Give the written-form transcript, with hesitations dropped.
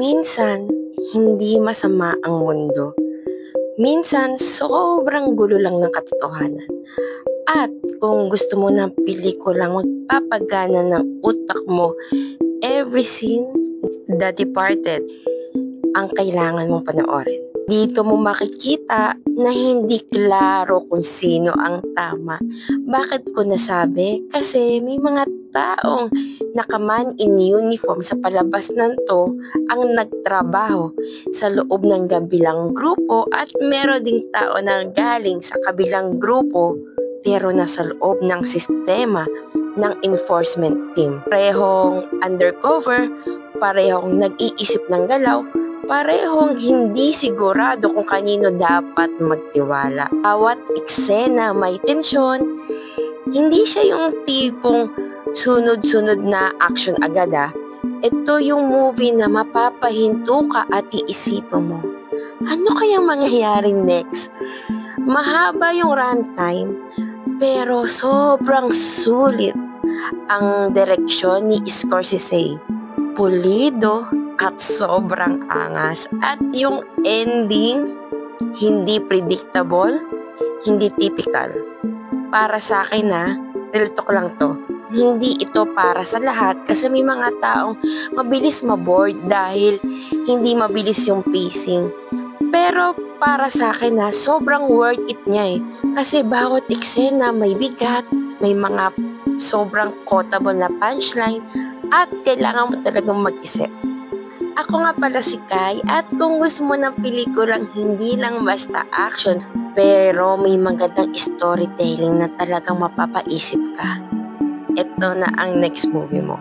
Minsan, hindi masama ang mundo. Minsan, sobrang gulo lang ng katotohanan. At kung gusto mo ng pelikulang magpapagana ng utak mo, every scene, The Departed, ang kailangan mong panoorin. Dito mo makikita na hindi klaro kung sino ang tama. Bakit ko nasabi? Kasi may mga taong nakaman in uniform sa palabas ng to ang nagtrabaho sa loob ng kabilang grupo at meron ding tao na galing sa kabilang grupo pero nasa loob ng sistema ng enforcement team. Parehong undercover, parehong nag-iisip ng galaw, parehong hindi sigurado kung kanino dapat magtiwala. Bawat eksena may tensyon, hindi siya yung tipong sunod-sunod na action agad . Ito yung movie na mapapahinto ka at iisipan mo, ano kayang mangyayari next? Mahaba yung runtime, pero sobrang sulit ang direksyon ni Scorsese. Pulido at sobrang angas. At yung ending, hindi predictable, hindi typical. Para sa akin real talk lang to. Hindi ito para sa lahat kasi may mga taong mabilis maboard dahil hindi mabilis yung pacing. Pero para sa akin sobrang worth it niya kasi bawat eksena may bigat, may mga sobrang quotable na punchline at kailangan mo talagang mag-isip. Ako nga pala si Kai at kung gusto mo ng pelikulang hindi lang basta action pero may magandang storytelling na talagang mapapaisip ka, ito na ang next movie mo.